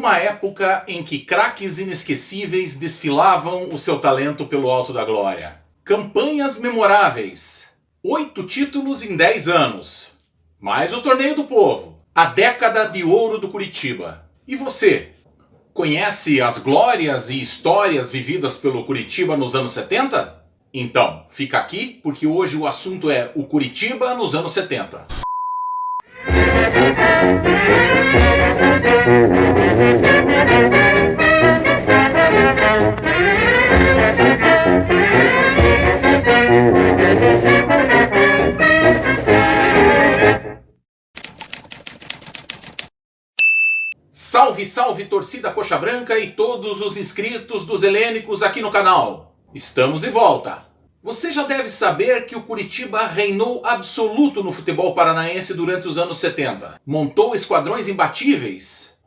Uma época em que craques inesquecíveis desfilavam o seu talento pelo alto da glória. Campanhas memoráveis. 8 títulos em 10 anos. Mais o Torneio do Povo. A década de ouro do Curitiba. E você? Conhece as glórias e histórias vividas pelo Curitiba nos anos 70? Então, fica aqui porque hoje o assunto é o Curitiba nos anos 70. Salve, salve torcida coxa branca e todos os inscritos dos helênicos aqui no canal. Estamos de volta. Você já deve saber que o Curitiba reinou absoluto no futebol paranaense durante os anos 70. Montou esquadrões imbatíveis.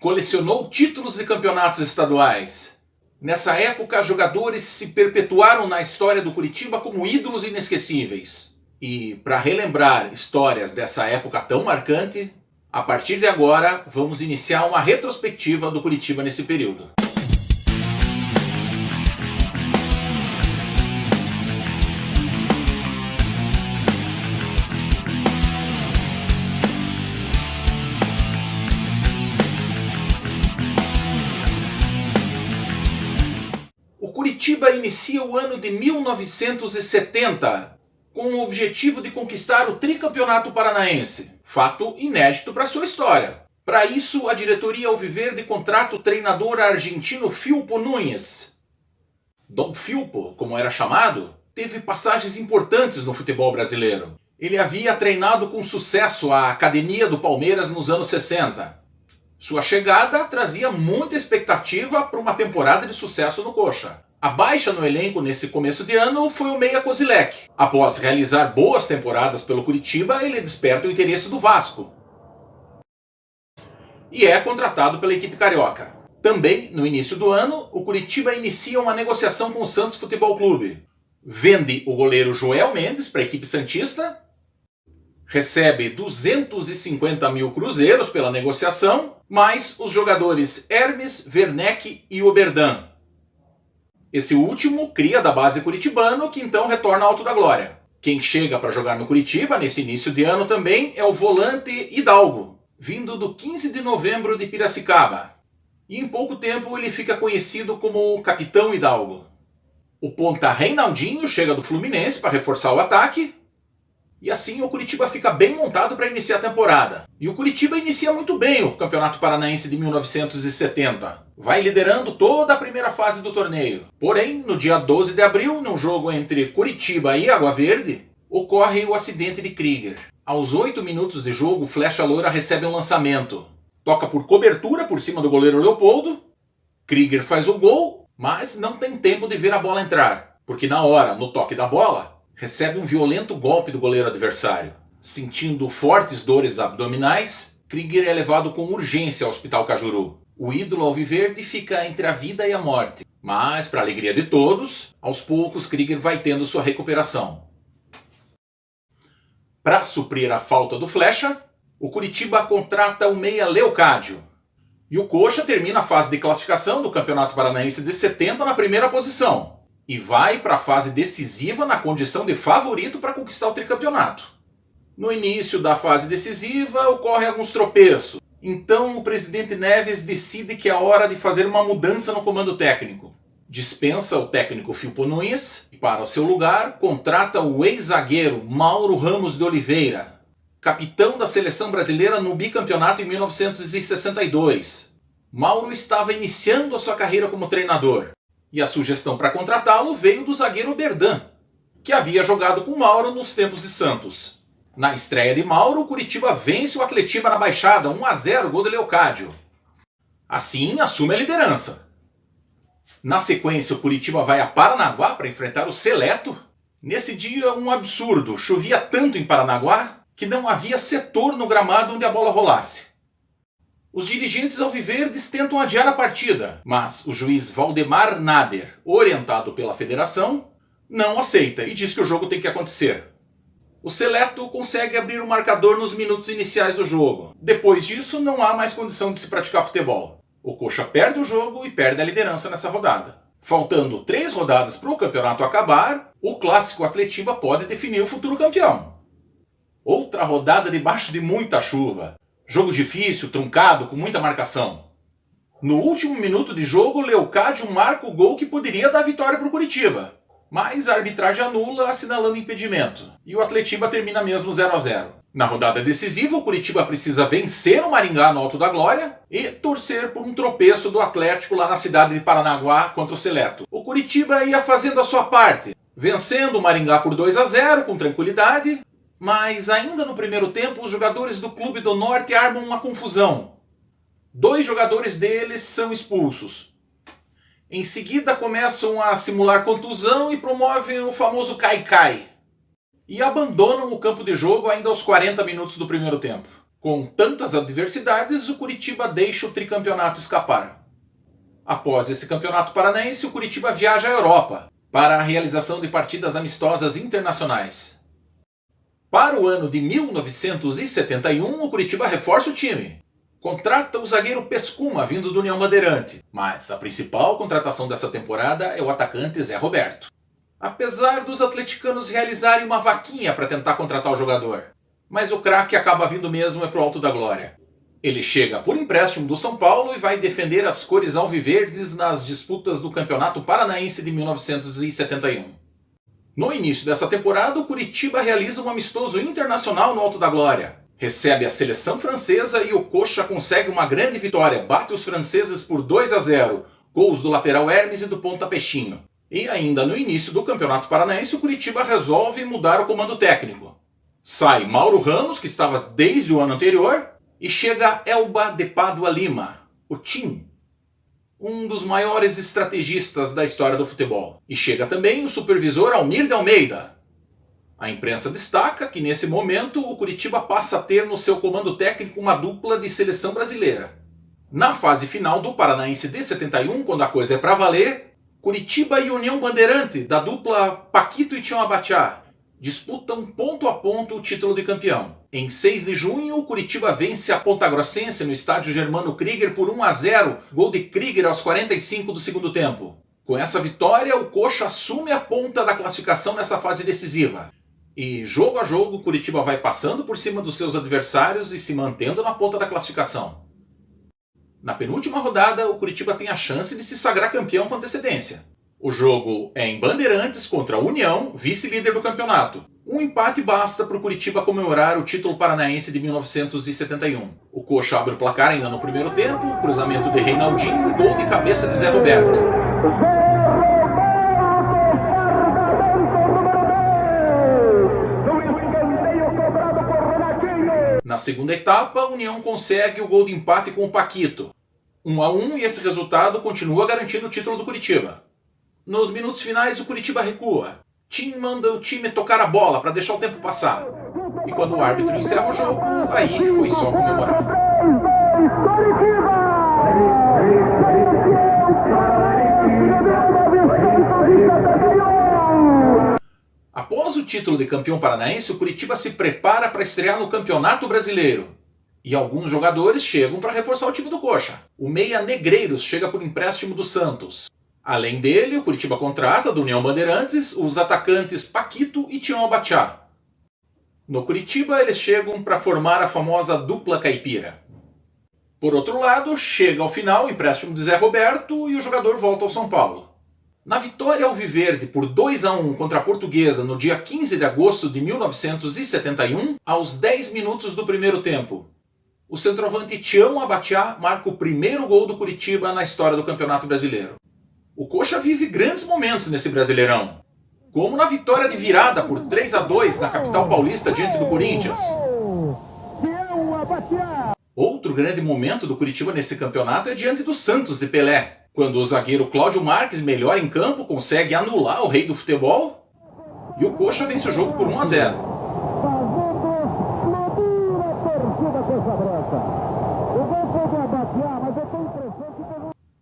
Colecionou títulos de campeonatos estaduais. Nessa época, jogadores se perpetuaram na história do Curitiba como ídolos inesquecíveis. E para relembrar histórias dessa época tão marcante, a partir de agora, vamos iniciar uma retrospectiva do Curitiba nesse período. O Curitiba inicia o ano de 1970 com o objetivo de conquistar o tricampeonato paranaense. Fato inédito para sua história. Para isso, a diretoria alviverde contrata o treinador argentino Filpo Núñez. Dom Filpo, como era chamado, teve passagens importantes no futebol brasileiro. Ele havia treinado com sucesso a academia do Palmeiras nos anos 60. Sua chegada trazia muita expectativa para uma temporada de sucesso no Coxa. A baixa no elenco nesse começo de ano foi o meia Kozilek. Após realizar boas temporadas pelo Curitiba, ele desperta o interesse do Vasco. E é contratado pela equipe carioca. Também, no início do ano, o Curitiba inicia uma negociação com o Santos Futebol Clube. Vende o goleiro Joel Mendes para a equipe santista. Recebe 250 mil cruzeiros pela negociação, mais os jogadores Hermes, Werneck e Oberdan. Esse último cria da base curitibano, que então retorna ao alto da glória. Quem chega para jogar no Curitiba nesse início de ano também é o volante Hidalgo, vindo do 15 de novembro de Piracicaba. E em pouco tempo ele fica conhecido como o Capitão Hidalgo. O ponta Reinaldinho chega do Fluminense para reforçar o ataque. E assim o Curitiba fica bem montado para iniciar a temporada. E o Curitiba inicia muito bem o Campeonato Paranaense de 1970. Vai liderando toda a primeira fase do torneio. Porém, no dia 12 de abril, num jogo entre Curitiba e Água Verde, ocorre o acidente de Krieger. Aos 8 minutos de jogo, o Flecha Loura recebe um lançamento. Toca por cobertura por cima do goleiro Leopoldo. Krieger faz o gol, mas não tem tempo de ver a bola entrar. Porque na hora, no toque da bola, recebe um violento golpe do goleiro adversário. Sentindo fortes dores abdominais, Krieger é levado com urgência ao Hospital Cajuru. O ídolo alviverde fica entre a vida e a morte. Mas, para a alegria de todos, aos poucos Krieger vai tendo sua recuperação. Para suprir a falta do Flecha, o Curitiba contrata o meia Leocádio. E o Coxa termina a fase de classificação do Campeonato Paranaense de 70 na primeira posição. E vai para a fase decisiva na condição de favorito para conquistar o tricampeonato. No início da fase decisiva ocorrem alguns tropeços. Então o presidente Neves decide que é hora de fazer uma mudança no comando técnico. Dispensa o técnico Filpo Núñez e para o seu lugar contrata o ex-zagueiro Mauro Ramos de Oliveira, capitão da seleção brasileira no bicampeonato em 1962. Mauro estava iniciando a sua carreira como treinador. E a sugestão para contratá-lo veio do zagueiro Oberdan, que havia jogado com Mauro nos tempos de Santos. Na estreia de Mauro, o Curitiba vence o Atletiba na Baixada, 1-0, gol de Leocádio. Assim, assume a liderança. Na sequência, o Curitiba vai a Paranaguá para enfrentar o Seleto. Nesse dia, um absurdo, chovia tanto em Paranaguá que não havia setor no gramado onde a bola rolasse. Os dirigentes alviverdes tentam adiar a partida, mas o juiz Valdemar Nader, orientado pela federação, não aceita e diz que o jogo tem que acontecer. O Seleto consegue abrir o marcador nos minutos iniciais do jogo. Depois disso, não há mais condição de se praticar futebol. O Coxa perde o jogo e perde a liderança nessa rodada. Faltando 3 rodadas para o campeonato acabar, o clássico Atletiba pode definir o futuro campeão. Outra rodada debaixo de muita chuva. Jogo difícil, truncado, com muita marcação. No último minuto de jogo, Leocádio marca o gol que poderia dar vitória para o Curitiba. Mas a arbitragem anula, assinalando impedimento. E o Atletiba termina mesmo 0-0. Na rodada decisiva, o Curitiba precisa vencer o Maringá no Alto da Glória e torcer por um tropeço do Atlético lá na cidade de Paranaguá contra o Seleto. O Curitiba ia fazendo a sua parte, vencendo o Maringá por 2-0 com tranquilidade, mas ainda no primeiro tempo os jogadores do Clube do Norte armam uma confusão. 2 jogadores deles são expulsos. Em seguida começam a simular contusão e promovem o famoso cai-cai. E abandonam o campo de jogo ainda aos 40 minutos do primeiro tempo. Com tantas adversidades, o Curitiba deixa o tricampeonato escapar. Após esse campeonato paranaense, o Curitiba viaja à Europa para a realização de partidas amistosas internacionais. Para o ano de 1971, o Curitiba reforça o time. Contrata o zagueiro Pescuma, vindo do União Bandeirante, mas a principal contratação dessa temporada é o atacante Zé Roberto. Apesar dos atleticanos realizarem uma vaquinha para tentar contratar o jogador, mas o craque acaba vindo mesmo para o Alto da Glória. Ele chega por empréstimo do São Paulo e vai defender as cores alviverdes nas disputas do Campeonato Paranaense de 1971. No início dessa temporada, o Curitiba realiza um amistoso internacional no Alto da Glória. Recebe a seleção francesa e o Coxa consegue uma grande vitória, bate os franceses por 2-0, gols do lateral Hermes e do ponta Peixinho. E ainda no início do Campeonato Paranaense, o Curitiba resolve mudar o comando técnico. Sai Mauro Ramos, que estava desde o ano anterior, e chega Elba de Pádua Lima, o Tim, um dos maiores estrategistas da história do futebol. E chega também o supervisor Almir de Almeida. A imprensa destaca que nesse momento o Curitiba passa a ter no seu comando técnico uma dupla de seleção brasileira. Na fase final do Paranaense de 71, quando a coisa é pra valer, Curitiba e União Bandeirante, da dupla Paquito e Tião Abatiá, disputam ponto a ponto o título de campeão. Em 6 de junho, o Curitiba vence a Pontagrossense no estádio Germano Krieger por 1-0, gol de Krieger aos 45 do segundo tempo. Com essa vitória, o Coxa assume a ponta da classificação nessa fase decisiva. E jogo a jogo, o Curitiba vai passando por cima dos seus adversários e se mantendo na ponta da classificação. Na penúltima rodada, o Curitiba tem a chance de se sagrar campeão com antecedência. O jogo é em Bandeirantes contra a União, vice-líder do campeonato. Um empate basta para o Curitiba comemorar o título paranaense de 1971. O Coxa abre o placar ainda no primeiro tempo, cruzamento de Reinaldinho e gol de cabeça de Zé Roberto. Na segunda etapa, a União consegue o gol de empate com o Paquito. 1-1 e esse resultado continua garantindo o título do Curitiba. Nos minutos finais, o Curitiba recua. Tim manda o time tocar a bola para deixar o tempo passar. E quando o árbitro encerra o jogo, aí foi só comemorar. Após o título de campeão paranaense, o Curitiba se prepara para estrear no Campeonato Brasileiro. E alguns jogadores chegam para reforçar o time do Coxa. O meia Negreiros chega por empréstimo do Santos. Além dele, o Curitiba contrata do União Bandeirantes os atacantes Paquito e Tião Abatiá. No Curitiba, eles chegam para formar a famosa dupla caipira. Por outro lado, chega ao final o empréstimo de Zé Roberto e o jogador volta ao São Paulo. Na vitória alviverde por 2-1 contra a Portuguesa no dia 15 de agosto de 1971, aos 10 minutos do primeiro tempo, o centroavante Tião Abatiá marca o primeiro gol do Curitiba na história do Campeonato Brasileiro. O Coxa vive grandes momentos nesse Brasileirão, como na vitória de virada por 3-2 na capital paulista diante do Corinthians. Outro grande momento do Curitiba nesse campeonato é diante do Santos de Pelé, quando o zagueiro Cláudio Marques, melhor em campo, consegue anular o rei do futebol e o Coxa vence o jogo por 1-0.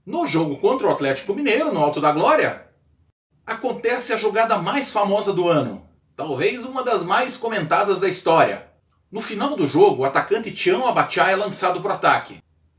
No jogo contra o Atlético Mineiro, no Alto da Glória, acontece a jogada mais famosa do ano, talvez uma das mais comentadas da história. No final do jogo, o atacante Tião Abatiá é lançado para o ataque.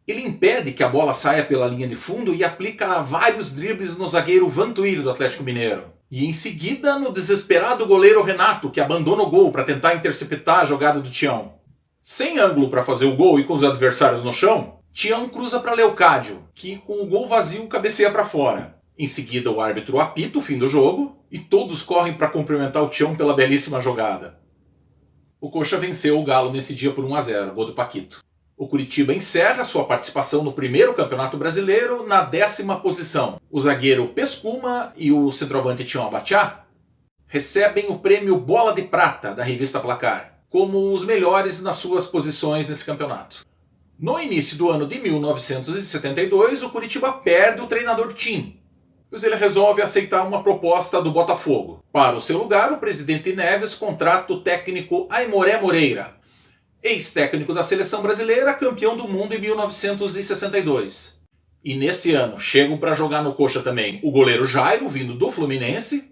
Ele impede que a bola saia pela linha de fundo e aplica vários dribles no zagueiro Vantuíli do Atlético Mineiro. E em seguida no desesperado goleiro Renato, que abandona o gol para tentar interceptar a jogada do Tião. Sem ângulo para fazer o gol e com os adversários no chão, Tião cruza para Leocádio, que com o gol vazio cabeceia para fora. Em seguida o árbitro apita o fim do jogo e todos correm para cumprimentar o Tião pela belíssima jogada. O Coxa venceu o Galo nesse dia por 1-0, gol do Paquito. O Curitiba encerra sua participação no primeiro Campeonato Brasileiro na 10ª posição. O zagueiro Pescuma e o centroavante Tião Abatiá recebem o prêmio Bola de Prata da revista Placar, como os melhores nas suas posições nesse campeonato. No início do ano de 1972, o Curitiba perde o treinador Tim, pois ele resolve aceitar uma proposta do Botafogo. Para o seu lugar, o presidente Neves contrata o técnico Aimoré Moreira, ex-técnico da seleção brasileira, campeão do mundo em 1962. E nesse ano chegam para jogar no Coxa também o goleiro Jairo, vindo do Fluminense,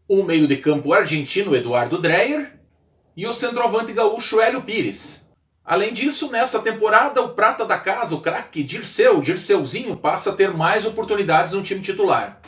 o meio de campo argentino Eduardo Dreyer e o centroavante gaúcho Hélio Pires. Além disso, nessa temporada, o prata da casa, o craque Dirceuzinho, passa a ter mais oportunidades no time titular.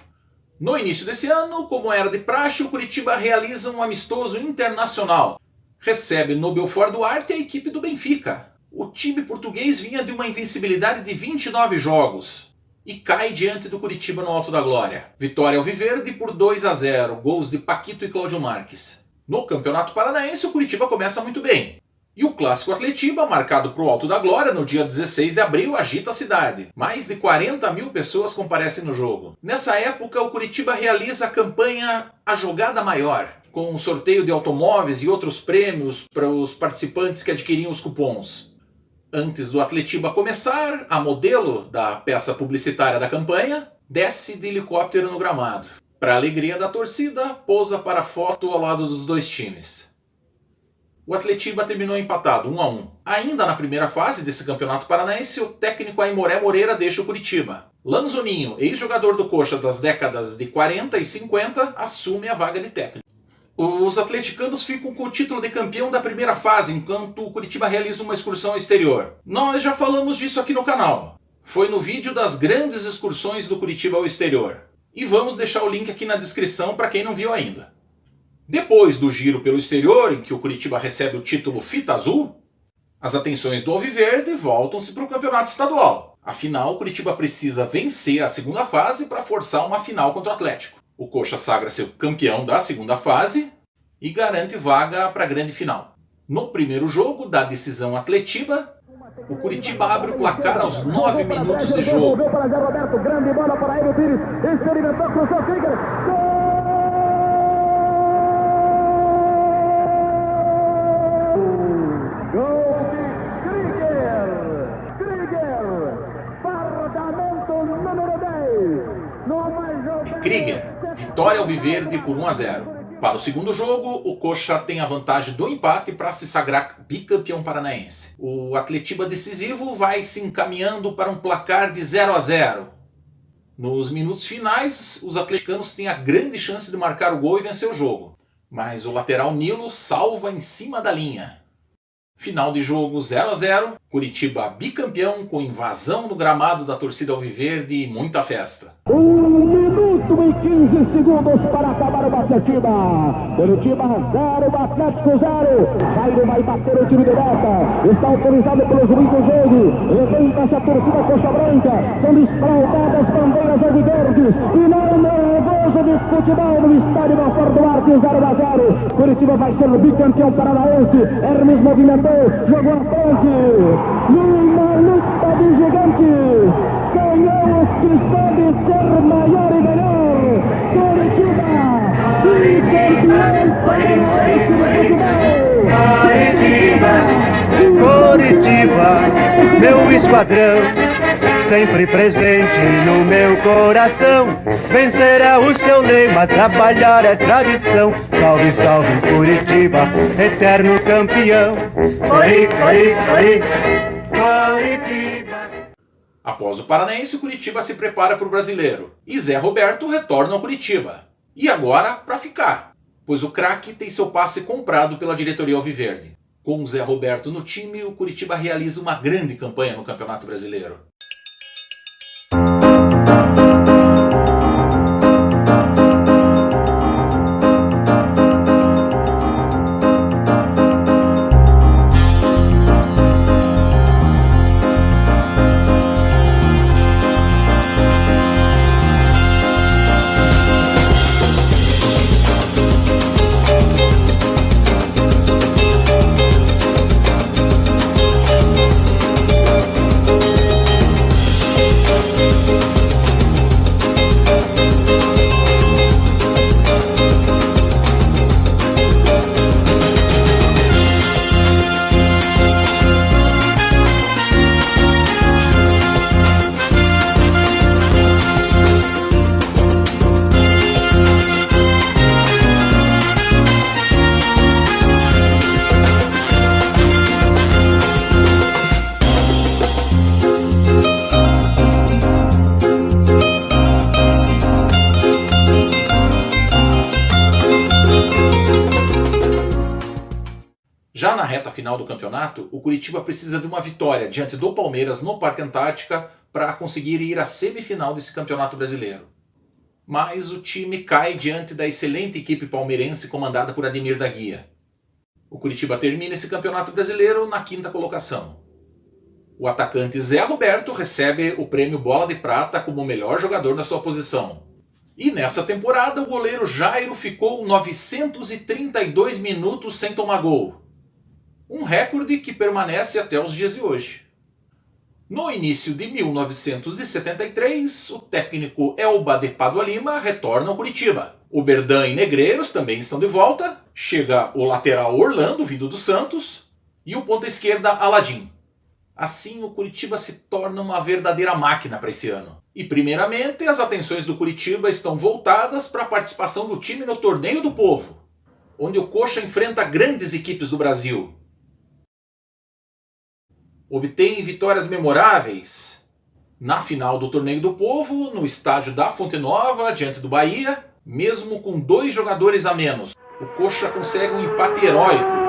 No início desse ano, como era de praxe, o Curitiba realiza um amistoso internacional. Recebe no Belfort Duarte a equipe do Benfica. O time português vinha de uma invencibilidade de 29 jogos e cai diante do Curitiba no Alto da Glória. Vitória alviverde por 2-0, gols de Paquito e Cláudio Marques. No Campeonato Paranaense, o Curitiba começa muito bem. E o clássico Atletiba, marcado para o Alto da Glória no dia 16 de abril, agita a cidade. Mais de 40 mil pessoas comparecem no jogo. Nessa época, o Curitiba realiza a campanha A Jogada Maior, com um sorteio de automóveis e outros prêmios para os participantes que adquiriam os cupons. Antes do Atletiba começar, a modelo da peça publicitária da campanha desce de helicóptero no gramado. Para a alegria da torcida, pousa para foto ao lado dos dois times. O Atletiba terminou empatado, 1-1. Ainda na primeira fase desse campeonato paranaense, o técnico Aimoré Moreira deixa o Curitiba. Lanzoninho, ex-jogador do Coxa das décadas de 40 e 50, assume a vaga de técnico. Os atleticanos ficam com o título de campeão da primeira fase, enquanto o Curitiba realiza uma excursão ao exterior. Nós já falamos disso aqui no canal. Foi no vídeo das grandes excursões do Curitiba ao exterior. E vamos deixar o link aqui na descrição para quem não viu ainda. Depois do giro pelo exterior, em que o Curitiba recebe o título Fita Azul, as atenções do Alviverde voltam-se para o campeonato estadual. Afinal, o Curitiba precisa vencer a segunda fase para forçar uma final contra o Atlético. O Coxa sagra-se campeão da segunda fase e garante vaga para a grande final. No primeiro jogo da decisão Atletiba, o Curitiba abre o placar aos 9 minutos de jogo. Grande bola para Hélio Pires, experimentou, cruzou, Krieger, gol! Krieger, vitória alviverde por 1-0. Para o segundo jogo, o Coxa tem a vantagem do empate para se sagrar bicampeão paranaense. O Atletiba decisivo vai se encaminhando para um placar de 0-0. Nos minutos finais, os atleticanos têm a grande chance de marcar o gol e vencer o jogo. Mas o lateral Nilo salva em cima da linha. Final de jogo 0-0, Curitiba bicampeão com invasão no gramado da torcida alviverde e muita festa. 1 minuto e 15 segundos para acabar o Atletiba. Curitiba 0, Atlético 0. Jairo vai bater o time de volta. Está autorizado pelo juiz do jogo. Levanta-se a torcida coxa branca. São desfraldadas bandeiras alviverdes. Final nervoso de futebol no estádio Belfort Duarte 0-0. Curitiba vai ser o bicampeão paranaense. Hermes movimentou, jogou à frente. Numa luta de gigantes. Ganhou os que sabem ser maior e melhor. Curitiba, bicampeão paranaense no futebol. Curitiba, meu esquadrão, sempre presente no meu coração. Vencer é o seu lema, trabalhar é tradição. Salve, salve Curitiba, eterno campeão. Curitiba. Após o Paranaense, o Curitiba se prepara para o Brasileiro. E Zé Roberto retorna ao Curitiba. E agora para ficar, pois o craque tem seu passe comprado pela diretoria alviverde. Com o Zé Roberto no time, o Curitiba realiza uma grande campanha no Campeonato Brasileiro. final do campeonato, o Curitiba precisa de uma vitória diante do Palmeiras no Parque Antártica para conseguir ir à semifinal desse campeonato brasileiro. Mas o time cai diante da excelente equipe palmeirense comandada por Ademir da Guia. O Curitiba termina esse campeonato brasileiro na 5ª colocação. O atacante Zé Roberto recebe o prêmio Bola de Prata como o melhor jogador na sua posição. E nessa temporada o goleiro Jairo ficou 932 minutos sem tomar gol. Um recorde que permanece até os dias de hoje. No início de 1973, o técnico Elba de Pádua Lima retorna ao Curitiba. O Berdan e Negreiros também estão de volta. Chega o lateral Orlando, vindo do Santos, e o ponta esquerda Aladim. Assim, o Curitiba se torna uma verdadeira máquina para esse ano. E primeiramente, as atenções do Curitiba estão voltadas para a participação do time no Torneio do Povo, onde o Coxa enfrenta grandes equipes do Brasil. Obtém vitórias memoráveis na final do Torneio do Povo, no estádio da Fonte Nova, diante do Bahia, mesmo com 2 jogadores a menos. O Coxa consegue um empate heróico.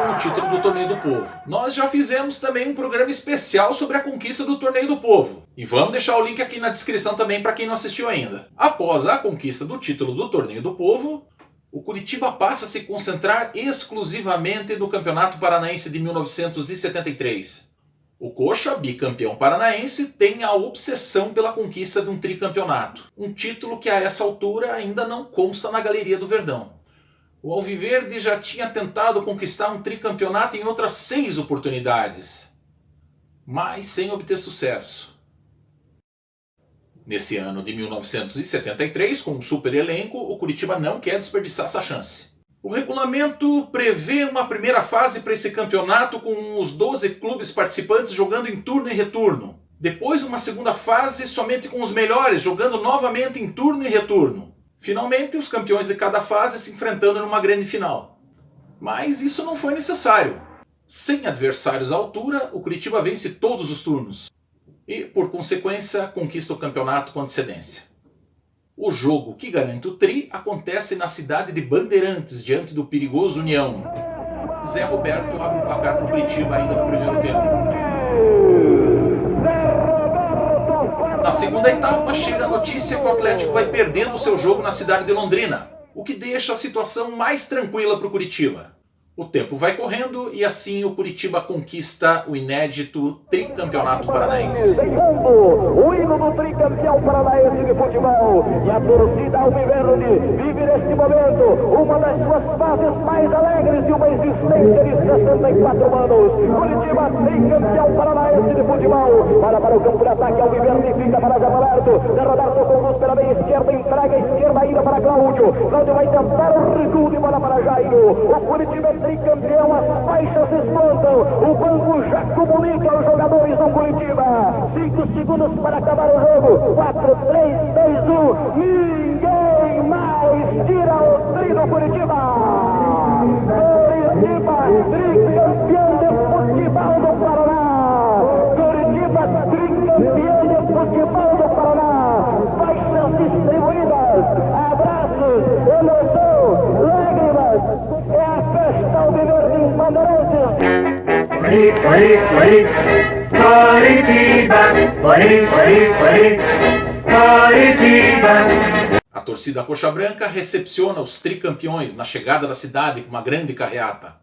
O título do Torneio do Povo. Nós já fizemos também um programa especial sobre a conquista do Torneio do Povo. E vamos deixar o link aqui na descrição também para quem não assistiu ainda. Após a conquista do título do Torneio do Povo, o Curitiba passa a se concentrar exclusivamente no Campeonato Paranaense de 1973. O Coxa, bicampeão paranaense, tem a obsessão pela conquista de um tricampeonato. Um título que a essa altura ainda não consta na Galeria do Verdão. O Alviverde já tinha tentado conquistar um tricampeonato em outras 6 oportunidades, mas sem obter sucesso. Nesse ano de 1973, com um super elenco, o Curitiba não quer desperdiçar essa chance. O regulamento prevê uma primeira fase para esse campeonato com os 12 clubes participantes jogando em turno e retorno. Depois uma segunda fase somente com os melhores jogando novamente em turno e retorno. Finalmente, os campeões de cada fase se enfrentando numa grande final. Mas isso não foi necessário. Sem adversários à altura, o Curitiba vence todos os turnos. E, por consequência, conquista o campeonato com antecedência. O jogo que garante o tri acontece na cidade de Bandeirantes, diante do perigoso União. Zé Roberto abre o placar para o Curitiba ainda no primeiro tempo. Na segunda etapa, chega a notícia que o Atlético vai perdendo o seu jogo na cidade de Londrina, o que deixa a situação mais tranquila para o Curitiba. O tempo vai correndo e assim o Curitiba conquista o inédito tricampeonato paranaense. O hino do tricampeão paranaense de futebol. E a torcida alviverde vive neste momento uma das suas fases mais alegres de uma existência de 64 anos. Curitiba tricampeão paranaense de futebol. Para o campo de ataque, alviverde fica para Zé Roberto. Zé Roberto conduz pela meia esquerda, entrega a esquerda ainda para Cláudio. Cláudio vai tentar o recuo de bola para Jairo. O Curitiba é tricampeão, as faixas se explotam, o banco já comunica aos jogadores do Curitiba. 5 segundos para acabar o jogo. 4, 3, 2, 1. Ninguém mais tira o tri do Curitiba. Curitiba, tricampeão de futebol do Paraná. Curitiba, tricampeão de futebol do Paraná. Faixas distribuídas, abraços, emoção, lágrimas. É a festa alviverde em Bandeirantes. A torcida Coxa Branca recepciona os tricampeões na chegada da cidade com uma grande carreata.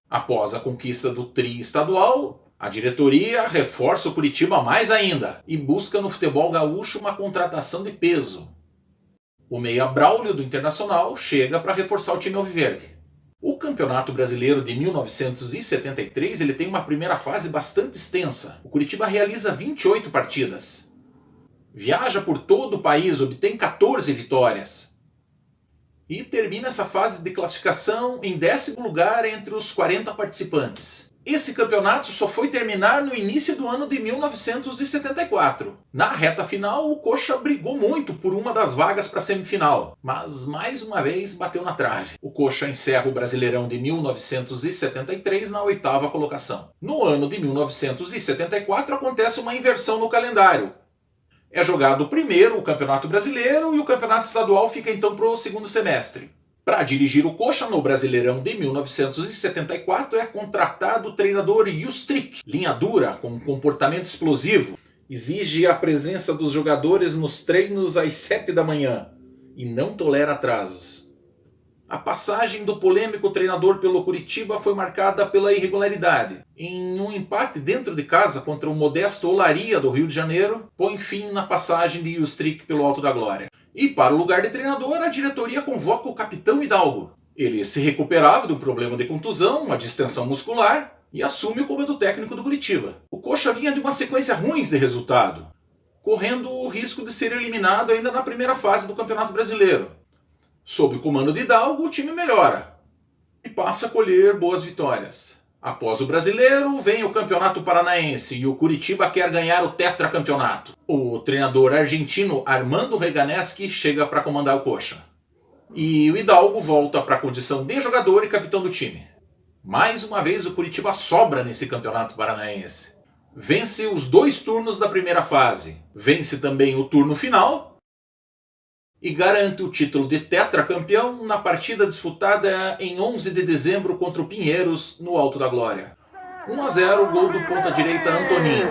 Após a conquista do tri estadual, a diretoria reforça o Curitiba mais ainda e busca no futebol gaúcho uma contratação de peso. O meia Braulio do Internacional chega para reforçar o time alviverde. O Campeonato Brasileiro de 1973 ele tem uma primeira fase bastante extensa. O Curitiba realiza 28 partidas. Viaja por todo o país, obtém 14 vitórias. E termina essa fase de classificação em 10º lugar entre os 40 participantes. Esse campeonato só foi terminar no início do ano de 1974. Na reta final, o Coxa brigou muito por uma das vagas para a semifinal, mas mais uma vez bateu na trave. O Coxa encerra o Brasileirão de 1973 na 8ª colocação. No ano de 1974 acontece uma inversão no calendário. É jogado primeiro o Campeonato Brasileiro e o Campeonato Estadual fica então para o segundo semestre. Para dirigir o Coxa no Brasileirão de 1974 é contratado o treinador Justric, linha dura, com comportamento explosivo. Exige a presença dos jogadores nos treinos às 7 da manhã e não tolera atrasos. A passagem do polêmico treinador pelo Curitiba foi marcada pela irregularidade. Em um empate dentro de casa contra o modesto Olaria do Rio de Janeiro, põe fim na passagem de Justric pelo Alto da Glória. E para o lugar de treinador, a diretoria convoca o capitão Hidalgo. Ele se recuperava de um problema de contusão, uma distensão muscular, e assume o comando técnico do Curitiba. O Coxa vinha de uma sequência ruim de resultado, correndo o risco de ser eliminado ainda na primeira fase do Campeonato Brasileiro. Sob o comando de Hidalgo, o time melhora e passa a colher boas vitórias. Após o Brasileiro, vem o Campeonato Paranaense e o Curitiba quer ganhar o tetracampeonato. O treinador argentino Armando Reganeschi chega para comandar o Coxa. E o Hidalgo volta para a condição de jogador e capitão do time. Mais uma vez o Curitiba sobra nesse Campeonato Paranaense. Vence os 2 turnos da primeira fase, vence também o turno final e garante o título de tetracampeão na partida disputada em 11 de dezembro contra o Pinheiros, no Alto da Glória. 1-0, gol do ponta-direita Antoninho.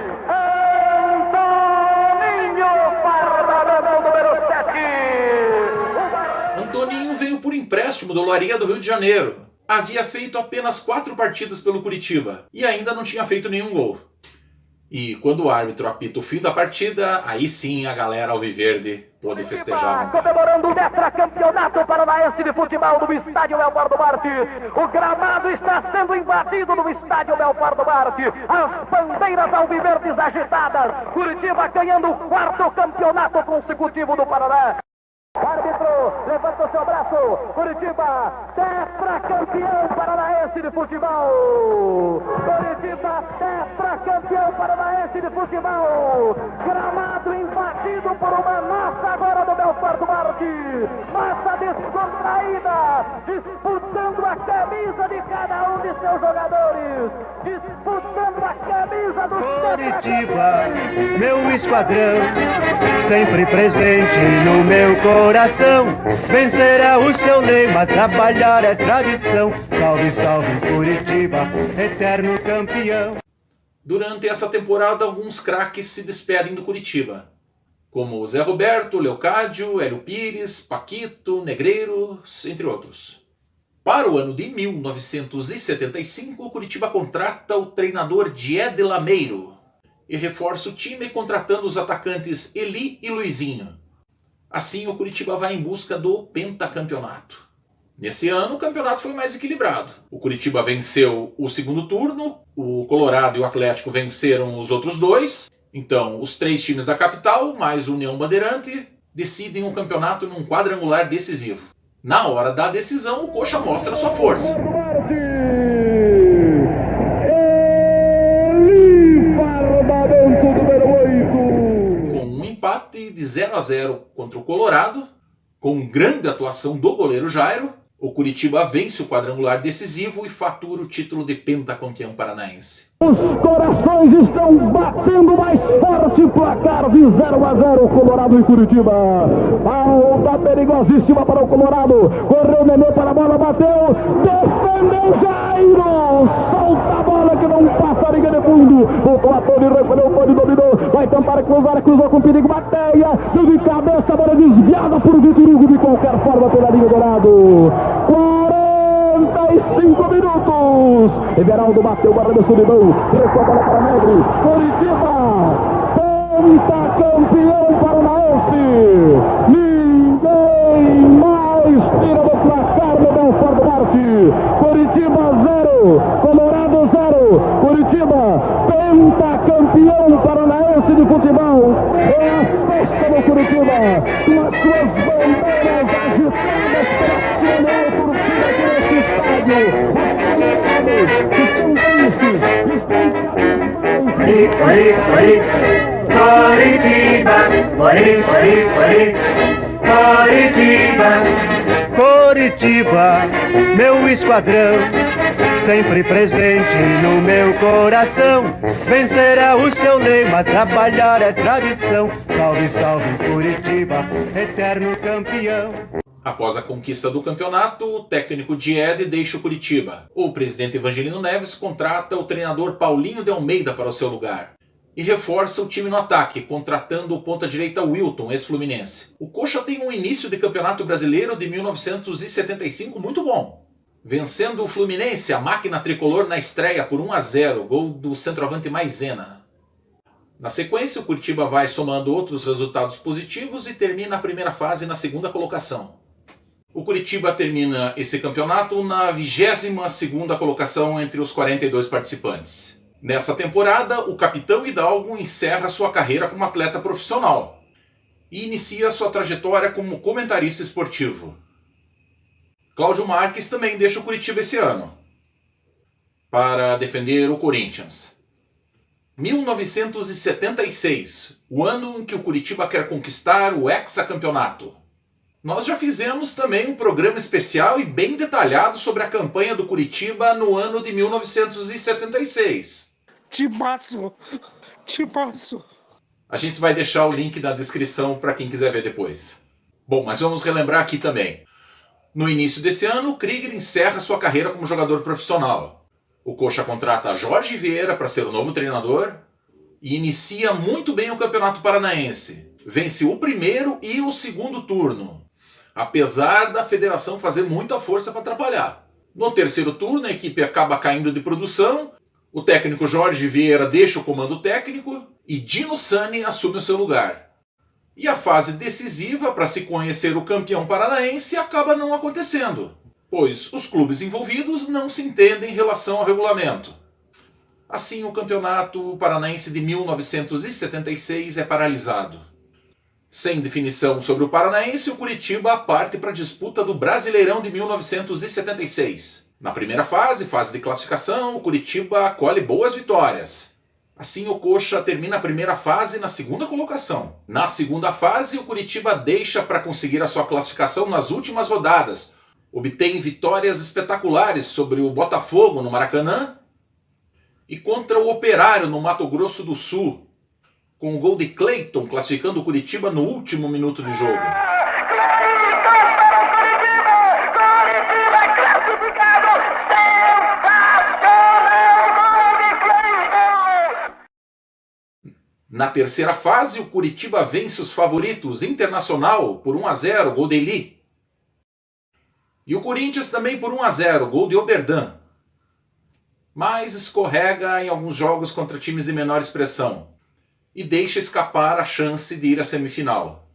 Antoninho veio por empréstimo do Olaria do Rio de Janeiro. Havia feito apenas 4 partidas pelo Curitiba e ainda não tinha feito nenhum gol. E quando o árbitro apita o fim da partida, aí sim a galera alviverde pôde festejar. Comemorando o tetracampeonato paranaense de futebol no estádio Leopoldo Marte. O gramado está sendo invadido no estádio Leopoldo Marte. As bandeiras alviverdes agitadas. Curitiba ganhando o 4º campeonato consecutivo do Paraná. O árbitro levanta o seu braço. Curitiba, tetracampeão paranaense de futebol. Curitiba, tetracampeão paranaense de futebol. Gramado invadido por uma massa agora do Leopoldo Marte. Massa descontraída, disputando a camisa de cada um de seus jogadores. Disputando a camisa do Curitiba, meu esquadrão, sempre presente no meu coração. Vencerá o seu lema, trabalhar é tradição. Salve, salve Curitiba, eterno campeão. Durante essa temporada, alguns craques se despedem do Curitiba, como Zé Roberto, Leocádio, Hélio Pires, Paquito, Negreiros, entre outros. Para o ano de 1975, o Curitiba contrata o treinador Dié de Lameiro e reforça o time contratando os atacantes Eli e Luizinho. Assim, o Curitiba vai em busca do pentacampeonato. Nesse ano, o campeonato foi mais equilibrado. O Curitiba venceu o segundo turno, o Colorado e o Atlético venceram os outros 2. Então, os 3 times da capital, mais o União Bandeirante, decidem o campeonato num quadrangular decisivo. Na hora da decisão, o Coxa mostra sua força. Com um empate de 0-0 contra o Colorado, com grande atuação do goleiro Jairo, o Curitiba vence o quadrangular decisivo e fatura o título de pentacampeão paranaense. Os corações estão batendo mais forte, placar de 0-0, Colorado e Curitiba. Falta perigosíssima para o Colorado. Correu o Nenê para a bola, bateu, defendeu Jairo. Solta a bola que não passa a linha de fundo. O Antônio recolheu, o Tony dominou. Vai tentar cruzar, cruzou com perigo, bateia. Deu de cabeça, a bola desviada por Vitor Hugo de qualquer forma pela linha do lado. 45 minutos. Everaldo bateu, arremessou de mão. Recua a bola para Negri. Curitiba, pentacampeão paranaense. Ninguém mais tira do placar do Leopoldo Marte. Curitiba 0, Colorado 0. Curitiba, pentacampeão paranaense de futebol. É a festa do Curitiba, com as suas bandeiras agitadas pela cena por cima desse estádio. Curitiba, meu esquadrão, sempre presente no meu coração. Vencer é o seu lema, trabalhar é tradição. Salve, salve Curitiba, eterno campeão. Após a conquista do campeonato, o técnico Diede deixa o Curitiba. O presidente Evangelino Neves contrata o treinador Paulinho de Almeida para o seu lugar. E reforça o time no ataque, contratando o ponta-direita Wilton, ex-fluminense. O Coxa tem um início de campeonato brasileiro de 1975 muito bom. Vencendo o Fluminense, a máquina tricolor na estreia por 1-0, gol do centroavante Maisena. Na sequência, o Curitiba vai somando outros resultados positivos e termina a primeira fase na segunda colocação. O Curitiba termina esse campeonato na 22ª colocação entre os 42 participantes. Nessa temporada, o capitão Hidalgo encerra sua carreira como atleta profissional e inicia sua trajetória como comentarista esportivo. Cláudio Marques também deixa o Curitiba esse ano para defender o Corinthians. 1976, o ano em que o Curitiba quer conquistar o hexacampeonato. Nós já fizemos também um programa especial e bem detalhado sobre a campanha do Curitiba no ano de 1976. Timaço! A gente vai deixar o link na descrição para quem quiser ver depois. Bom, mas vamos relembrar aqui também. No início desse ano, o Krieger encerra sua carreira como jogador profissional. O Coxa contrata Jorge Vieira para ser o novo treinador e inicia muito bem o Campeonato Paranaense. Vence o primeiro e o segundo turno, apesar da federação fazer muita força para atrapalhar. No terceiro turno, a equipe acaba caindo de produção, o técnico Jorge Vieira deixa o comando técnico e Dino Sani assume o seu lugar. E a fase decisiva para se conhecer o campeão paranaense acaba não acontecendo, pois os clubes envolvidos não se entendem em relação ao regulamento. Assim, o Campeonato Paranaense de 1976 é paralisado. Sem definição sobre o Paranaense, o Curitiba parte para a disputa do Brasileirão de 1976. Na primeira fase de classificação, o Curitiba colhe boas vitórias. Assim, o Coxa termina a primeira fase na segunda colocação. Na segunda fase, o Curitiba deixa para conseguir a sua classificação nas últimas rodadas. Obtém vitórias espetaculares sobre o Botafogo no Maracanã e contra o Operário no Mato Grosso do Sul, com o gol de Cleiton classificando o Curitiba no último minuto de jogo. Na terceira fase, o Curitiba vence os favoritos Internacional por 1-0, gol de Eli. E o Corinthians também por 1-0, gol de Oberdan. Mas escorrega em alguns jogos contra times de menor expressão e deixa escapar a chance de ir à semifinal.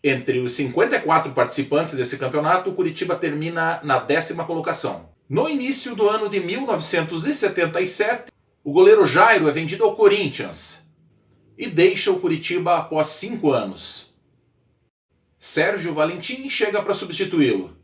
Entre os 54 participantes desse campeonato, o Curitiba termina na 10ª colocação. No início do ano de 1977, o goleiro Jairo é vendido ao Corinthians e deixa o Curitiba após 5 anos. Sérgio Valentim chega para substituí-lo.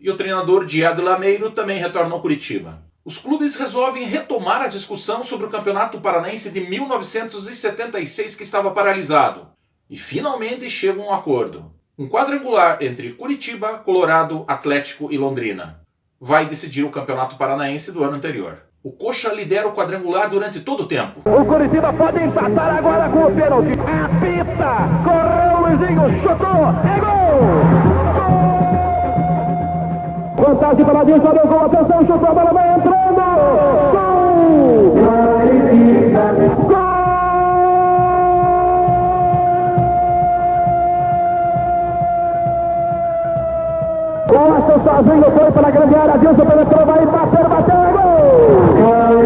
E o treinador Diado Lameiro também retorna ao Curitiba. Os clubes resolvem retomar a discussão sobre o Campeonato Paranaense de 1976 que estava paralisado. E finalmente chegam a um acordo. Um quadrangular entre Curitiba, Colorado, Atlético e Londrina vai decidir o Campeonato Paranaense do ano anterior. O Coxa lidera o quadrangular durante todo o tempo. O Curitiba pode empatar agora com o pênalti. Apita! Correu o Luizinho, chutou! É gol! Vantagem para dentro, olha o gol, atenção, chutou, a bola vai entrando! Gol! Gol! Costa sozinho, foi para a grande área, Dilson penetrou, vai bater, bateu, é gol! Gol!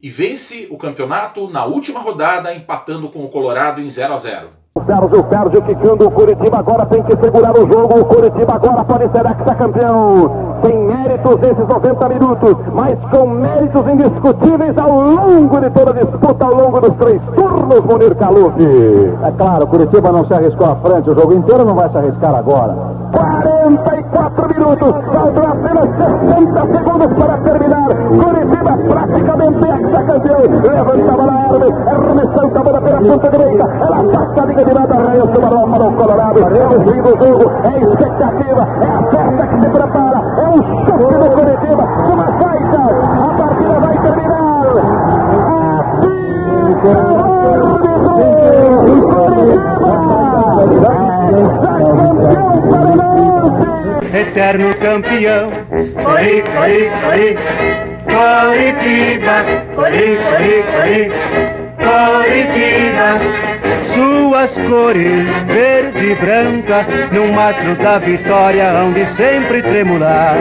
E vence o campeonato na última rodada, empatando com o Colorado em 0-0. Sérgio quicando, o Curitiba agora tem que segurar o jogo, o Curitiba agora pode ser hexacampeão, sem méritos nesses 90 minutos, mas com méritos indiscutíveis ao longo de toda a disputa, ao longo dos 3 turnos, Munir Caluf. É claro, o Curitiba não se arriscou à frente, o jogo inteiro não vai se arriscar agora. 44 minutos, faltam apenas 60 segundos para terminar. Curitiba praticamente ex-campeão. Levanta a bola, arremessando a bola pela ponta direita. Ela passa a liga de nada, arranha a bola para o Colorado. É o fim do jogo, é a expectativa, é a festa que se prepara. É o chute do Curitiba, uma faixa. A partida vai terminar. Eterno campeão, Cori, Cori, Cori, Coritiba, Cori, Cori, Cori, Coritiba. Suas cores, verde e branca, no mastro da vitória hão de sempre tremular.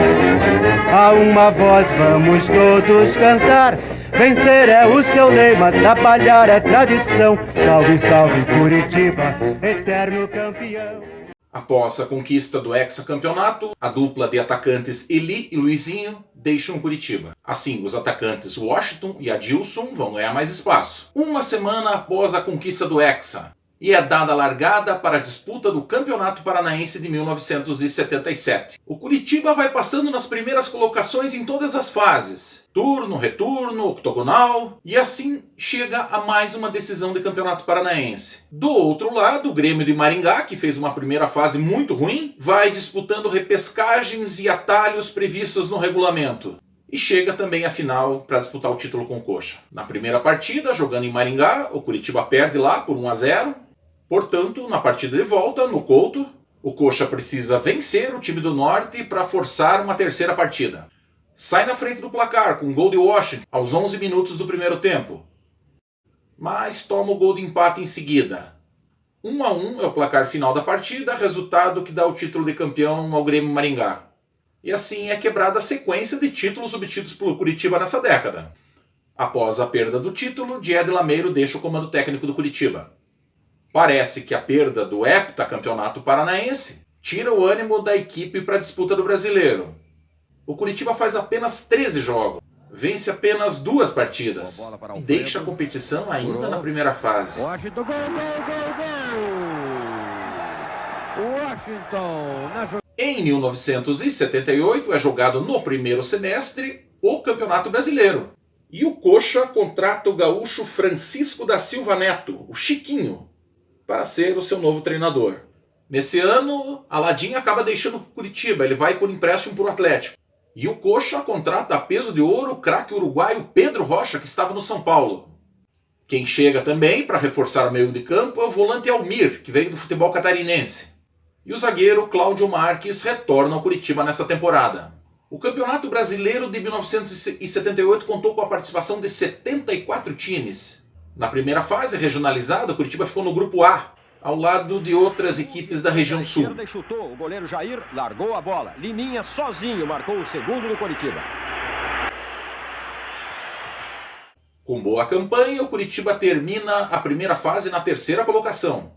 A uma voz vamos todos cantar, vencer é o seu lema, trabalhar é tradição. Salve, salve Curitiba, eterno campeão. Após a conquista do hexacampeonato, a dupla de atacantes Eli e Luizinho deixam Curitiba. Assim, os atacantes Washington e Adilson vão ganhar mais espaço. Uma semana após a conquista do hexa, e é dada a largada para a disputa do Campeonato Paranaense de 1977. O Curitiba vai passando nas primeiras colocações em todas as fases. Turno, retorno, octogonal, e assim chega a mais uma decisão de Campeonato Paranaense. Do outro lado, o Grêmio de Maringá, que fez uma primeira fase muito ruim, vai disputando repescagens e atalhos previstos no regulamento. E chega também à final para disputar o título com o Coxa. Na primeira partida, jogando em Maringá, o Curitiba perde lá por 1-0. Portanto, na partida de volta, no Couto, o Coxa precisa vencer o time do Norte para forçar uma terceira partida. Sai na frente do placar com um gol de Washington aos 11 minutos do primeiro tempo. Mas toma o gol de empate em seguida. 1-1 é o placar final da partida, resultado que dá o título de campeão ao Grêmio Maringá. E assim é quebrada a sequência de títulos obtidos pelo Curitiba nessa década. Após a perda do título, Diego Lameiro deixa o comando técnico do Curitiba. Parece que a perda do heptacampeonato paranaense tira o ânimo da equipe para a disputa do Brasileiro. O Curitiba faz apenas 13 jogos, vence apenas 2 partidas e deixa a competição ainda na primeira fase. Washington, gol! Washington! Em 1978 é jogado no primeiro semestre o Campeonato Brasileiro. E o Coxa contrata o gaúcho Francisco da Silva Neto, o Chiquinho, para ser o seu novo treinador. Nesse ano, Aladim acaba deixando o Curitiba, ele vai por empréstimo para o Atlético. E o Coxa contrata a peso de ouro o craque uruguaio Pedro Rocha, que estava no São Paulo. Quem chega também para reforçar o meio de campo é o volante Almir, que veio do futebol catarinense. E o zagueiro Cláudio Marques retorna ao Curitiba nessa temporada. O Campeonato Brasileiro de 1978 contou com a participação de 74 times. Na primeira fase, regionalizada, o Curitiba ficou no grupo A, ao lado de outras equipes da região sul. Chutou, o goleiro Jair largou a bola. Liminha sozinho marcou o segundo do Curitiba. Com boa campanha, o Curitiba termina a primeira fase na terceira colocação.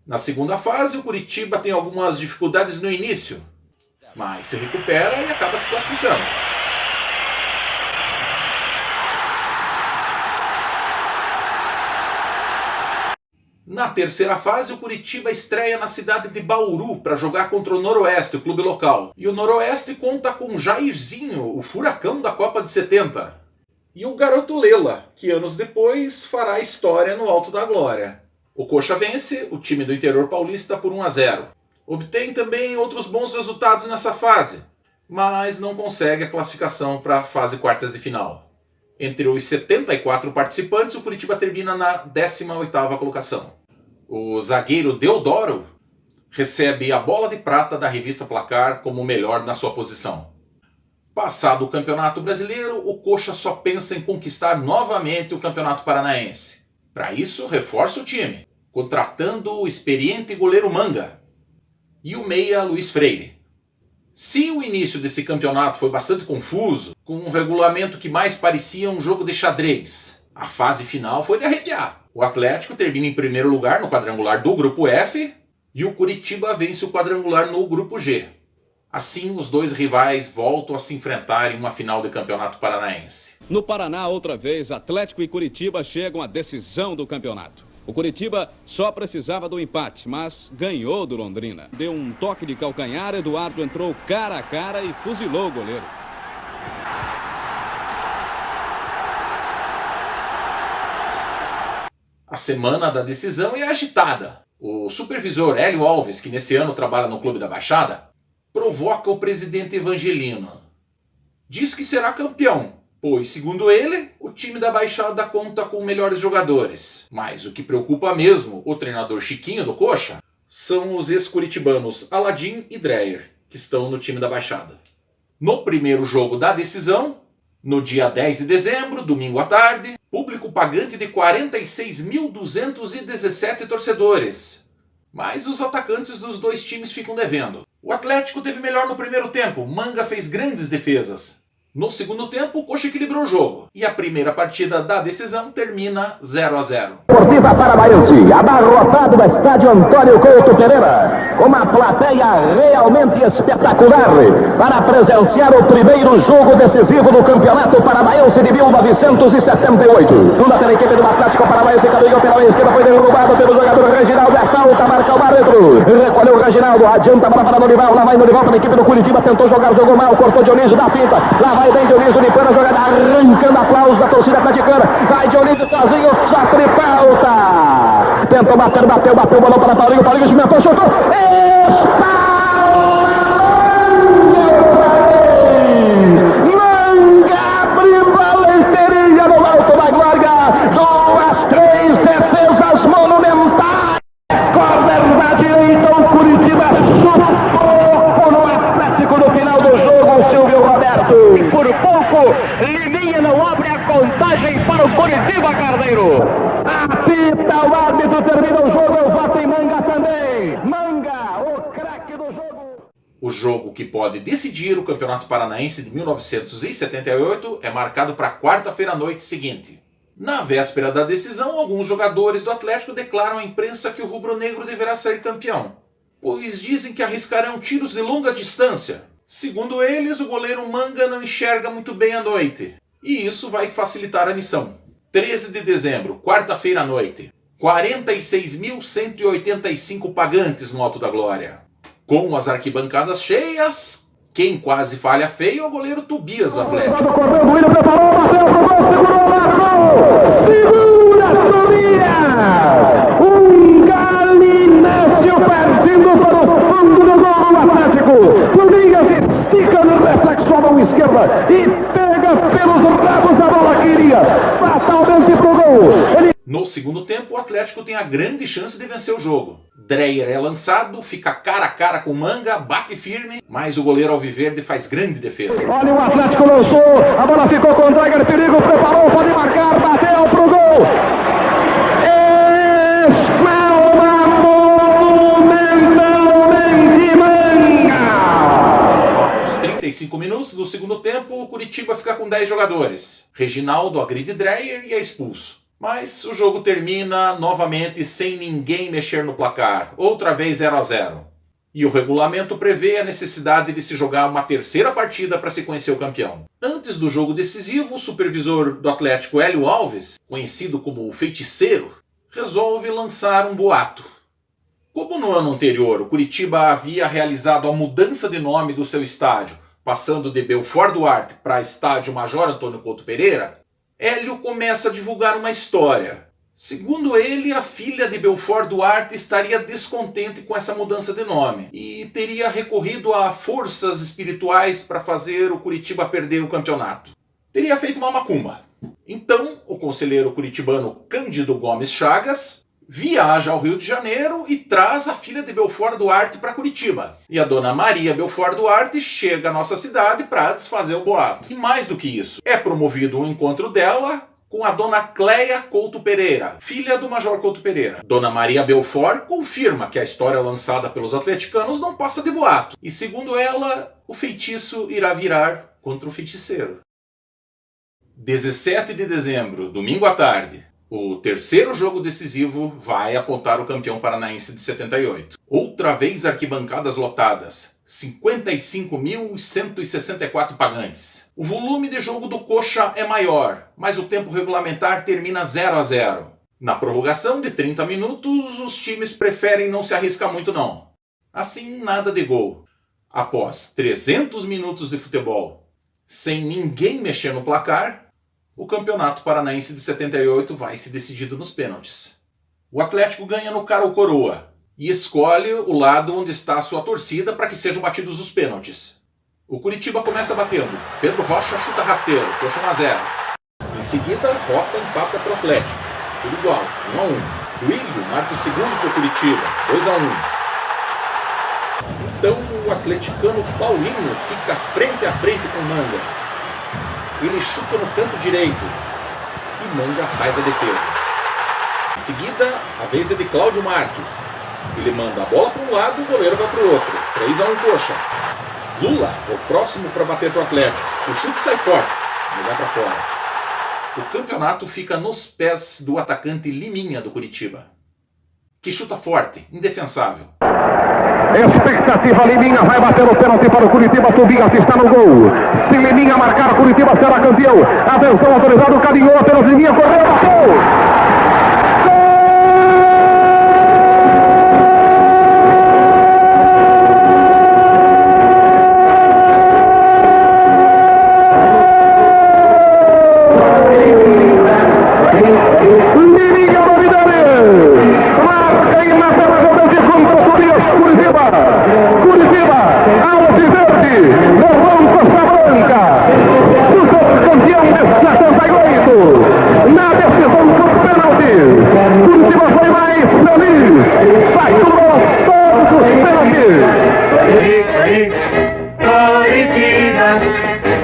Na segunda fase, o Curitiba tem algumas dificuldades no início, mas se recupera e acaba se classificando. Na terceira fase, o Curitiba estreia na cidade de Bauru para jogar contra o Noroeste, o clube local. E o Noroeste conta com Jairzinho, o furacão da Copa de 70. E o garoto Lela, que anos depois fará história no Alto da Glória. O Coxa vence o time do interior paulista por 1-0. Obtém também outros bons resultados nessa fase, mas não consegue a classificação para a fase quartas de final. Entre os 74 participantes, o Curitiba termina na 18ª colocação. O zagueiro Deodoro recebe a bola de prata da revista Placar como o melhor na sua posição. Passado o Campeonato Brasileiro, o Coxa só pensa em conquistar novamente o Campeonato Paranaense. Para isso, reforça o time, contratando o experiente goleiro Manga e o meia Luiz Freire. Se o início desse campeonato foi bastante confuso, com um regulamento que mais parecia um jogo de xadrez, a fase final foi de arrepiar. O Atlético termina em primeiro lugar no quadrangular do Grupo F e o Curitiba vence o quadrangular no Grupo G. Assim, os dois rivais voltam a se enfrentar em uma final de Campeonato Paranaense. No Paraná, outra vez, Atlético e Curitiba chegam à decisão do campeonato. O Curitiba só precisava do empate, mas ganhou do Londrina. Deu um toque de calcanhar, Eduardo entrou cara a cara e fuzilou o goleiro. A semana da decisão é agitada. O supervisor Hélio Alves, que nesse ano trabalha no Clube da Baixada, provoca o presidente Evangelino. Diz que será campeão, pois, segundo ele, o time da Baixada conta com melhores jogadores. Mas o que preocupa mesmo o treinador Chiquinho do Coxa são os ex-curitibanos Aladim e Dreyer, que estão no time da Baixada. No primeiro jogo da decisão, no dia 10 de dezembro, domingo à tarde, público pagante de 46.217 torcedores. Mas os atacantes dos dois times ficam devendo. O Atlético teve melhor no primeiro tempo, Manga fez grandes defesas. No segundo tempo, o Coxa equilibrou o jogo. E a primeira partida da decisão termina 0-0. Esportiva Paranaense, abarrotado no estádio Antônio Couto Pereira, com uma plateia realmente espetacular, para presenciar o primeiro jogo decisivo do Campeonato Paranaense de 1978. Segunda pela equipe do Atlético Paranaense, caminhou pela esquerda, foi derrubado pelo jogador Reginaldo, é falta, marca o árbitro. Recolheu o Reginaldo, adianta a bola para Norival, lá vai Norival para a equipe do Curitiba, tentou jogar, jogou mal, cortou Dionísio da finta, lá vai bem Dionísio, limpando a jogada, arrancando aplausos da torcida atleticana, vai Dionísio sozinho, sofre falta, tentou bater, bateu, bolão para Paulinho, Paulinho experimentou, chutou, Manga abriu a leiteirinha no alto da glória, 2-3 defesas monumentais, corner da direita, o Curitiba sufoco no Atlético no final do jogo, Silvio Roberto. E por pouco, Liminha não abre a contagem para o Curitiba, Carneiro. Apita o árbitro, termina o jogo, eu voto em Manga também. Manga, o craque do jogo. O jogo que pode decidir o Campeonato Paranaense de 1978 é marcado para quarta-feira à noite seguinte. Na véspera da decisão, alguns jogadores do Atlético declaram à imprensa que o rubro-negro deverá ser campeão, pois dizem que arriscarão tiros de longa distância. Segundo eles, o goleiro Manga não enxerga muito bem à noite, e isso vai facilitar a missão. 13 de dezembro, quarta-feira à noite, 46.185 pagantes no Alto da Glória. Com as arquibancadas cheias, quem quase falha feio é o goleiro Tobias do Atlético. Correu, o Willian preparou, bateu pro gol, segurou, marcou! Segura, Tobias! Galinácio partindo para o fundo do gol do Atlético. Tobias estica no reflexo à mão esquerda e pega pelos rabos da bola que iria fatalmente pro gol. No segundo tempo, o Atlético tem a grande chance de vencer o jogo. Dreyer é lançado, fica cara a cara com Manga, bate firme, mas o goleiro alviverde faz grande defesa. Olha, o Atlético lançou, a bola ficou com o Dreyer, perigo, preparou, pode marcar, bateu pro gol. Espalma monumentalmente Manga. Aos 35 minutos do segundo tempo, o Curitiba fica com 10 jogadores. Reginaldo agride Dreyer e é expulso. Mas o jogo termina novamente sem ninguém mexer no placar, outra vez 0-0. E o regulamento prevê a necessidade de se jogar uma terceira partida para se conhecer o campeão. Antes do jogo decisivo, o supervisor do Atlético, Hélio Alves, conhecido como o Feiticeiro, resolve lançar um boato. Como no ano anterior o Curitiba havia realizado a mudança de nome do seu estádio, passando de Belfort Duarte para Estádio Major Antônio Couto Pereira, Hélio começa a divulgar uma história. Segundo ele, a filha de Belfort Duarte estaria descontente com essa mudança de nome e teria recorrido a forças espirituais para fazer o Curitiba perder o campeonato. Teria feito uma macumba. Então, o conselheiro curitibano Cândido Gomes Chagas viaja ao Rio de Janeiro e traz a filha de Belfort Duarte para Curitiba. E a dona Maria Belfort Duarte chega à nossa cidade para desfazer o boato. E mais do que isso, é promovido um encontro dela com a dona Cleia Couto Pereira, filha do Major Couto Pereira. Dona Maria Belfort confirma que a história lançada pelos atleticanos não passa de boato. E segundo ela, o feitiço irá virar contra o feiticeiro. 17 de dezembro, domingo à tarde. O terceiro jogo decisivo vai apontar o campeão paranaense de 78. Outra vez arquibancadas lotadas, 55.164 pagantes. O volume de jogo do Coxa é maior, mas o tempo regulamentar termina 0-0. Na prorrogação de 30 minutos, os times preferem não se arriscar muito não. Assim, nada de gol. Após 300 minutos de futebol, sem ninguém mexer no placar, o Campeonato Paranaense de 78 vai se decidido nos pênaltis. O Atlético ganha no cara ou coroa e escolhe o lado onde está a sua torcida para que sejam batidos os pênaltis. O Curitiba começa batendo. Pedro Rocha chuta rasteiro, Coxa 1-0. Em seguida, Rota empata para o Atlético. Tudo igual, 1-1. Duílio marca o segundo para o Curitiba, 2-1. Então o atleticano Paulinho fica frente a frente com Manga. Ele chuta no canto direito e Manga faz a defesa. Em seguida, a vez é de Cláudio Marques. Ele manda a bola para um lado e o goleiro vai para o outro. 3-1 Coxa. Lula é o próximo para bater para o Atlético. O chute sai forte, mas vai para fora. O campeonato fica nos pés do atacante Liminha do Curitiba, que chuta forte, indefensável. Expectativa, Liminha vai bater o pênalti para o Curitiba, Tobias está no gol. Se Liminha marcar, o Curitiba será campeão. Atenção, autorizado, caminhou a pênalti, Liminha correu, bateu!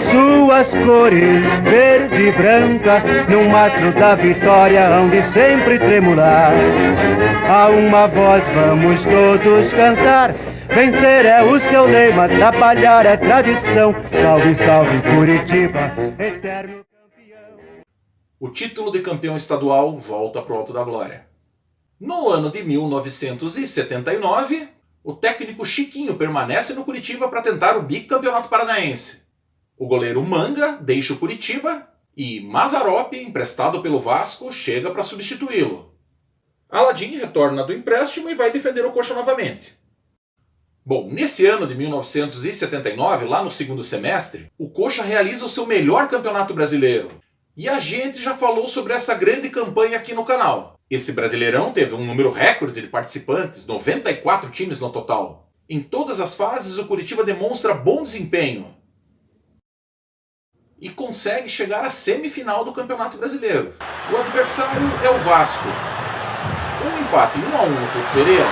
Suas cores, verde e branca, no mastro da vitória hão de sempre tremular. A uma voz vamos todos cantar, vencer é o seu lema, trabalhar é tradição. Salve, salve Curitiba, eterno campeão. O título de campeão estadual volta para o Alto da Glória. No ano de 1979, o técnico Chiquinho permanece no Curitiba para tentar o bicampeonato paranaense. O goleiro Manga deixa o Curitiba e Mazzaropi, emprestado pelo Vasco, chega para substituí-lo. Aladim retorna do empréstimo e vai defender o Coxa novamente. Bom, nesse ano de 1979, lá no segundo semestre, o Coxa realiza o seu melhor campeonato brasileiro. E a gente já falou sobre essa grande campanha aqui no canal. Esse Brasileirão teve um número recorde de participantes, 94 times no total. Em todas as fases, o Curitiba demonstra bom desempenho e consegue chegar à semifinal do Campeonato Brasileiro. O adversário é o Vasco. Um empate 1-1 no Couto Pereira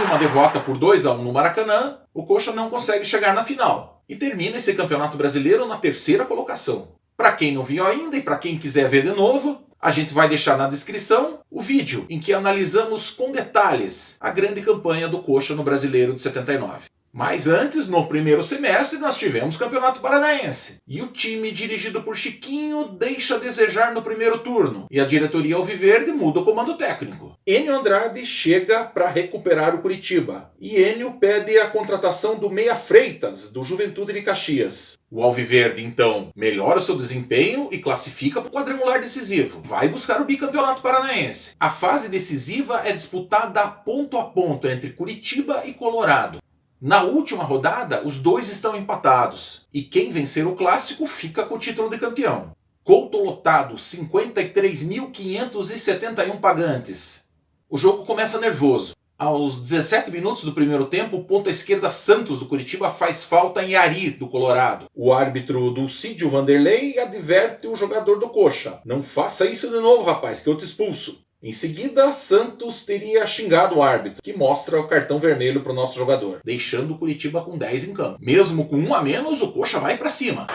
e uma derrota por 2-1 no Maracanã, o Coxa não consegue chegar na final e termina esse Campeonato Brasileiro na terceira colocação. Para quem não viu ainda e para quem quiser ver de novo, a gente vai deixar na descrição o vídeo em que analisamos com detalhes a grande campanha do Coxa no Brasileiro de 79. Mas antes, no primeiro semestre, nós tivemos Campeonato Paranaense. E o time dirigido por Chiquinho deixa a desejar no primeiro turno. E a diretoria alviverde muda o comando técnico. Enio Andrade chega para recuperar o Curitiba. E Enio pede a contratação do Meia Freitas, do Juventude de Caxias. O alviverde, então, melhora o seu desempenho e classifica para o quadrangular decisivo. Vai buscar o bicampeonato paranaense. A fase decisiva é disputada ponto a ponto entre Curitiba e Colorado. Na última rodada, os dois estão empatados, e quem vencer o clássico fica com o título de campeão. Couto lotado, 53.571 pagantes. O jogo começa nervoso. Aos 17 minutos do primeiro tempo, o ponta esquerda Santos do Curitiba faz falta em Ari, do Colorado. O árbitro Dulcídio Vanderlei adverte o jogador do Coxa: não faça isso de novo, rapaz, que eu te expulso. Em seguida, Santos teria xingado o árbitro, que mostra o cartão vermelho para o nosso jogador, deixando o Curitiba com 10 em campo. Mesmo com 1 a menos, o Coxa vai para cima.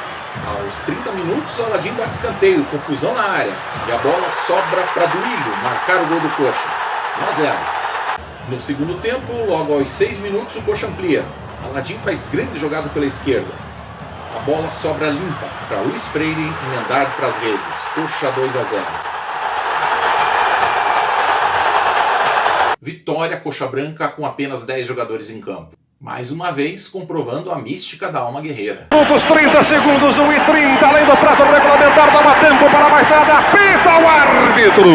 Aos 30 minutos, Aladim bate escanteio, confusão na área, e a bola sobra para Duílio marcar o gol do Coxa. 1-0. No segundo tempo, logo aos 6 minutos, o Coxa amplia. Aladim faz grande jogada pela esquerda. A bola sobra limpa para Luiz Freire emendar para as redes. Coxa 2-0. Vitória Coxa Branca com apenas 10 jogadores em campo. Mais uma vez, comprovando a mística da alma guerreira. Minutos 30 segundos, 1:30, além do prazo regulamentar, dava tempo para mais nada, apita o árbitro.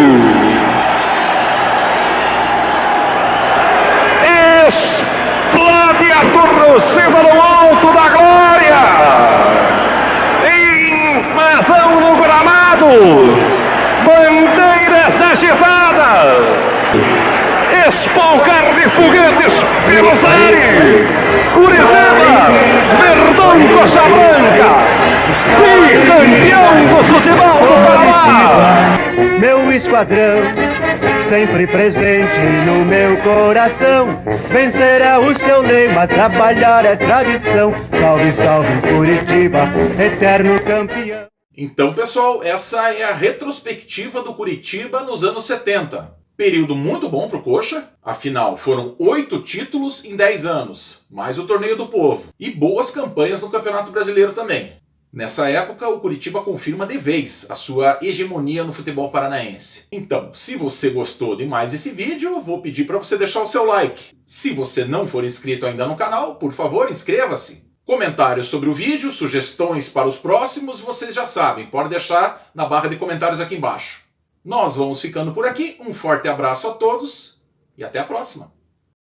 Explode a torcida no Alto da Glória. Invasão no gramado. Bandeiras agitadas. espalcar de foguetes pelos ares. Curitiba, Verdão Coxa Branca, bicampeão do futebol do Paraná. Meu esquadrão, sempre presente no meu coração, vencerá o seu lema, trabalhar é tradição. Salve, salve Curitiba, eterno campeão. Então, pessoal, essa é a retrospectiva do Curitiba nos anos 70. Período muito bom para o Coxa, afinal foram 8 títulos em 10 anos, mais o Torneio do Povo, e boas campanhas no Campeonato Brasileiro também. Nessa época, o Curitiba confirma de vez a sua hegemonia no futebol paranaense. Então, se você gostou de mais esse vídeo, vou pedir para você deixar o seu like. Se você não for inscrito ainda no canal, por favor, inscreva-se. Comentários sobre o vídeo, sugestões para os próximos, vocês já sabem, pode deixar na barra de comentários aqui embaixo. Nós vamos ficando por aqui, um forte abraço a todos e até a próxima!